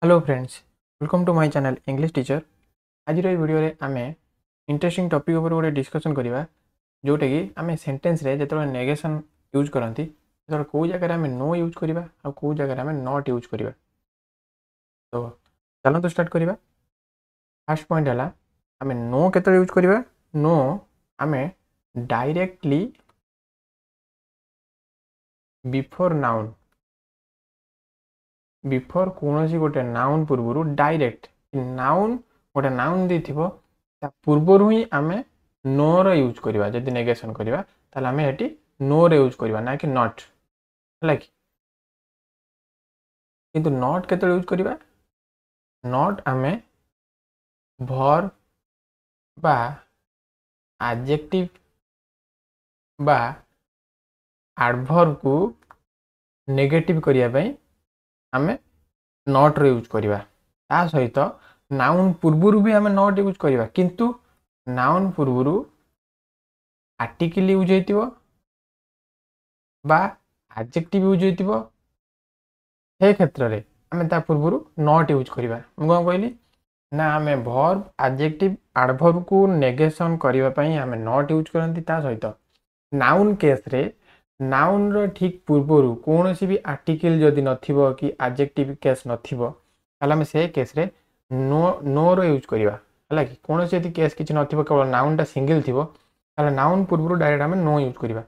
Hello friends, welcome to my channel English teacher. आज video रे आमे इंटरेस्टिंग टॉपिक ऊपर गोटे डिस्कशन करवा जोटा कि आम सेंटेंस रे जो नेगेशन यूज करती जो कौ जगह आम नो यूज करवा और कौ जगह आम नॉट यूज करवा। तो चलते स्टार्ट करवा। फर्स्ट पॉइंट है आम नो केत यूज करवा। नो आम डायरेक्टली बिफोर नाउन बिफोर कौन गोटे नाउन पूर्व डायरेक्ट नाउन गोटे नाउन दे पूर्वर ही आम नो यूज करवा। जदि नेगेशन करवा ताले आम ये नो यूज करवा ना कि नॉट है कि किंतु नॉट केते यूज करवा। नॉट आम भर बा एडजेक्टिव बा एडवर्ब को नेगेटिव करने आम नॉट यूज करवा। ता सहित नाउन पूर्वर भी आम नॉट यूज करवा किंतु नाउन पूर्वर आर्टिकल यूज होइतिबो बा एडजेक्टिव यूज होइतिबो हे क्षेत्र रे आम ता पूर्वर नॉट यूज करवा। मु कौन कहली ना आम भर्ब एडजेक्टिव एडवर्ब को नेगेशन करने पई आम नॉट यूज करंती। ता सहित नाउन केस रे नाउन रो ठीक पूर्वर कौन सी भी आर्टिकल जदि नथिबो कि एडजेक्टिव केस नथिबो ताले आम से केस रे नो रो यूज करवा है कि कौन सी केस किसी नथिबो केवल नाउन टा सिंगल थिबो ताले नाउन पूर्वर डायरेक्ट आम नो यूज करवा।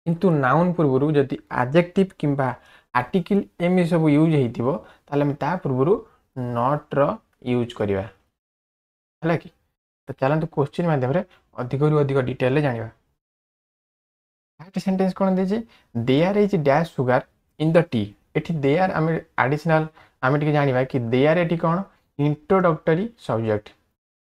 किंतु नाउन पूर्वर जदि एडजेक्टिव किंबा आर्टिकल एमि सब यूज होइतिबो ताले आम ता पूर्वर नॉट रो यूज करवा है कि। तो चलते क्वेश्चन माध्यम अधिक रु अधिक डिटेल जाना। फर्स्ट सेंटेंस कौन दे there is dash sugar in the tea. एटी देयर आम एडिशनल आम जाना कि देयर एटी कौन इंट्रोडक्टरी सब्जेक्ट।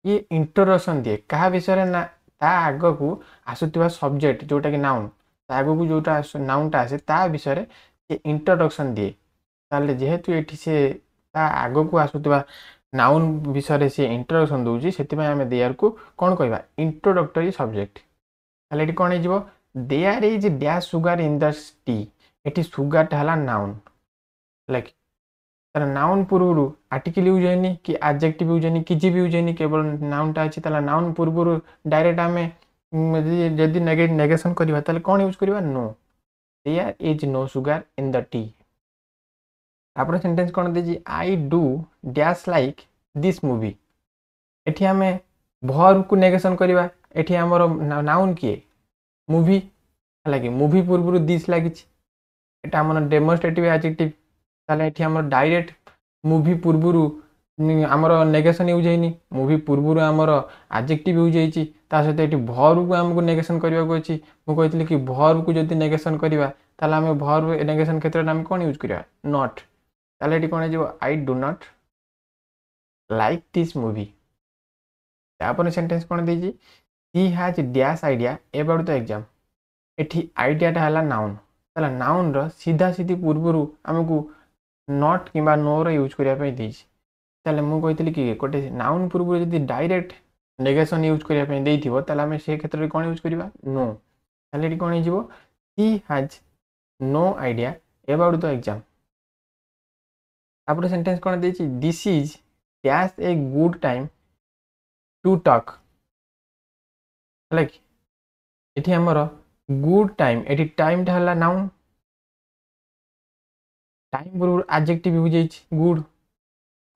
ये इंट्रोडक्शन दिए क्या विषय ना ता आग को आसुवा सब्जेक्ट जोटा कि नाउन ता आग को जोटा नाउनटा आसे ता विषय ये इंट्रोडक्शन दिए। ताले जेहेतु ये से ता आग को आसुवा नाउन विषय से इंट्रोडक्शन दूसरी से आम देयर को कौन कहवा इंट्रोडक्टरी सब्जेक्ट। ताले ये कौन हो there is dash sugar in the tea. ये सुगर टा नाउन लाइक तार नाउन पूर्व आर्टिकल यूज होनी कि एडजेक्टिव यूज होनी किसी भी यूज होनी केवल नाउनटा अच्छी ताला नाउन पूर्व डायरेक्ट आम जदि नेगेशन करवा ताले कौन यूज करवा no. There is no sugar in the tea. तापर सेंटेंस कौन दे I do dash like this movie. एठी आम भर्ब को नेगेशन करवा। एठी आमर नाउन किए मूवी है कि मूवी पूर्व दिस लगी आम डेमोन्स्ट्रेटिव एडजेक्टिव ताले एठी आमर डायरेक्ट मूवी पूर्व आमर नेगेशन यूज होनी मूवी पूर्व आमर एडजेक्टिव यूज होती सहित ये भर्ब को आमको नेगेशन करने को अच्छी। मुझे कि भर्ब को जब नेगेशन करवा ताले आम भर्ब नेगेशन क्षेत्र में आम कौन यूज करवा नॉट। ताले ये कौन हो I do not like this movie. तापर सेंटेंस कौन दे he has dash idea about the exam. एठी आइडियाटा है नाउन ताला नाउन रो सीधा सीधी पूर्वर आमको नॉट किंबा नो रो यूज करने ताले मु कहती कि गोटे नाउन पूर्व जदि डायरेक्ट नेगेशन यूज करने ताले आम से क्षेत्र में कौन यूज करवा नो। ताले ये कौन हो he has no idea about the exam. तापर सेंटेंस कौन दे this is dash a good time to talk है कि ये आमर गुड टाइम ये टाइम टा है नाउन टाइम पूर्व एडजेक्टिव यूज होती गुड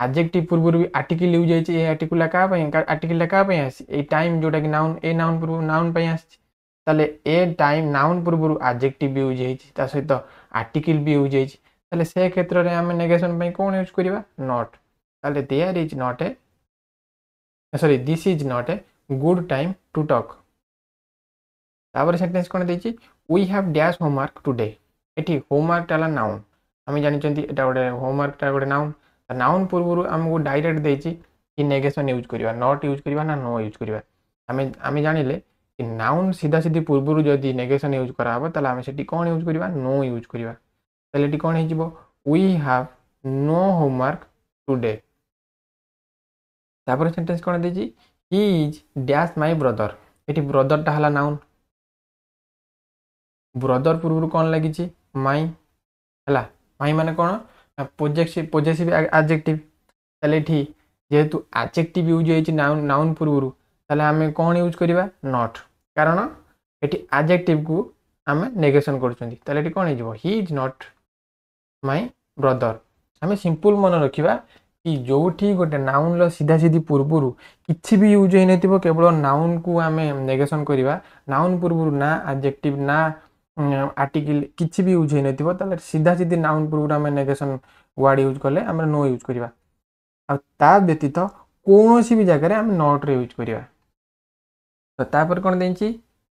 एडजेक्टिव पूर्व भी आर्टिकल यूज होती आर्टिकल आर्टिकल क्या ये टाइम जोटा कि नाउन ए नाउन पूर्व नाउन आसले ए टाइम नाउन पूर्व एडजेक्टिव यूज होती सहित आर्टिकल भी यूज होती से क्षेत्र में आम नेगेशन कौन यूज करवा नॉट। ताले there is not a sorry this is not a good time to talk. तापर सेंटेंस कौन दे we have dash homework today. ये होमवर्क टा नाउन आम जानते गोटे होमवर्क टा गोटे नाउन नाउन पूर्व आमको डायरेक्ट देती कि नेगेशन यूज करवा नॉट यूज करवा ना नो यूज करवा। आम जानिले कि नाउन सीधा सीधी पूर्व जदि नेगेशन यूज कराब ताले आम से कौन यूज करवा नो यूज करवा। ताले ये कौन हो we have no homework today. तापर सेंटेंस कौन दे he is dash my brother. ये ब्रदर टा है नाउन ब्रदर पूर्व कौन लगी माई है माई माने कौन ପୋଜେସିଭ ଆଡଜେକ୍ଟିଭ ତାହେଲେ ଏଠି ଯେହେତु ଆଡଜେକ୍ଟିଭ ୟୁଜ୍ ହେଇଛି ନାଉନ୍ ପୂର୍ବରୁ ତାହେଲେ ଆମେ କ'ଣ ୟୁଜ୍ କରିବା ନଟ୍ କାରଣ ଏଠି ଆଡଜେକ୍ଟିଭକୁ ଆମେ ନେଗେସନ୍ କରୁଛନ୍ତି ତାହେଲେ ଏଠି କ'ଣ ହେଇଯିବ he is not my brother ଆମେ ସିମ୍ପଲ୍ ମନେ ରଖିବା कि जोठी गोटे नाउन सीधा सीधी पूर्व किसी भी यूज हो केवल नाउन को आम नेगेसन करवा नाउन पूर्व ना एडजेक्टिव ना आर्टिकल किसी भी यूज हो सीधा सीधी नाउन पूर्व आम नेगेसन वर्ड यूज कले आम नो यूज करवा आ व्यतीत कौन सी भी जगह आम नॉट रे यूज करवा तो तापर कौन देछि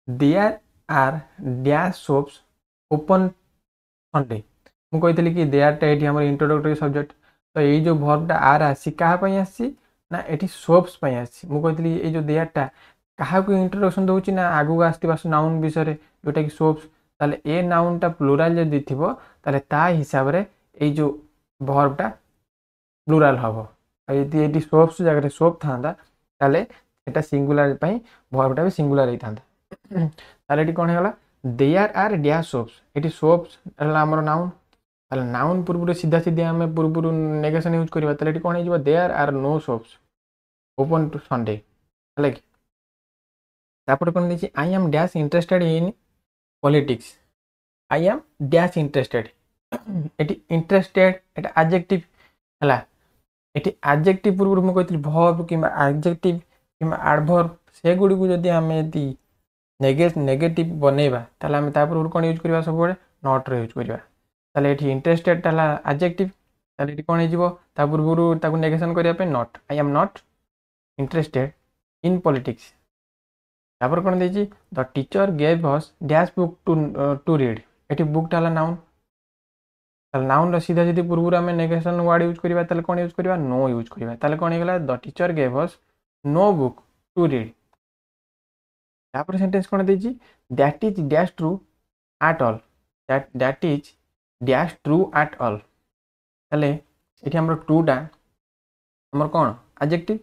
there are dash shops open Sunday मु कही कि देयर टा एठी हमर इंट्रोडक्टरी सब्जेक्ट तो ये जो भर्बटा आर आसी क्या आसी ना ये सोप्स आसी मुझे ये जो देयरटा क्या इंट्रोडक्शन दूसरी ना आगू आसवा नाउन विषय जोटा कि सोप्स ताले ए नाउनटा प्लुराल जदि थी ता हिसाब से ये जो भर्बटा प्लुराल हम ये सोप्स जगह सोप था ताले सिंगुलर भर्बटा भी सिंगुलर होता ताले कौन है देयर आर डैश सोप्स ये सोप्स आमर नाउन नाउन पूर्व सीधा सीधा आम पूर्व नेगेसन यूज करवा कौन हो there are no shops open to Sunday है कि कौन देखिए I am dash interested in politics I am dash interested ये इंटरेस्टेड ये एडजेक्टिव है ये एडजेक्टिव पूर्व मुझे भर्ब कि एडजेक्टिव कि एडवर्ब से गुड़ी को जब आम नेगेटिव बनइबा ताले पूर्व कौन यूज करवा सब नॉट रे यूज करवा ताले ये इंटरेस्टेड एडजेक्टिव ताले कौन हो पूर्व नेगेसन करने not I am not interested in politics तापर कौन देखिए the teacher gave us dash book to read ये बुकटा नाउन नाउन सीधा सीधी पूर्व आम नेगेसन वर्ड यूज करवा ताले कौन यूज करवा नो यूज करवा ताले कौन होगा the teacher gave us no book to read तापर सेंटेंस कौन देखिए that is dash true at all that is dash true at all ताले ये आम ट्रूटा आमर कौन एडजेक्टिव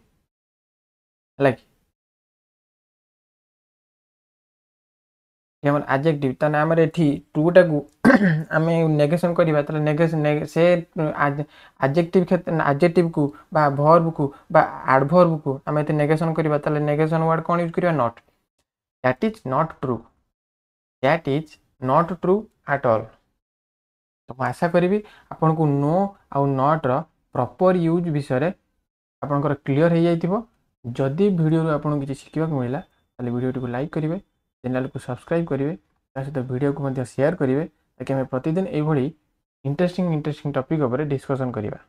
है कि आम एडजेक्टिव ताने आमर ये ट्रूटा को आम नेगेसन करवा ताले नेगेसन से एडजेक्टिव एडजेक्टिव को बा भर्ब को बा एडवर्ब को आम ये नेगेसन करवा ताले नेगेसन वर्ड कौन यूज करवा not that is not true that is not true at all तो मैं आशा करी आपन को नो आउ नॉट रो प्रॉपर यूज विषय आपनकर क्लियर हो जाइथिबो जदि वीडियो आपन किसी शिखिबा को मिला ताले वीडियो को लाइक करिवे चैनल को सब्सक्राइब करिवे ता सहित वीडियो को मध्य शेयर करिवे ताकि हम प्रतिदिन एभली इंटरेस्टिंग टॉपिक ऊपर डिस्कशन करिवा।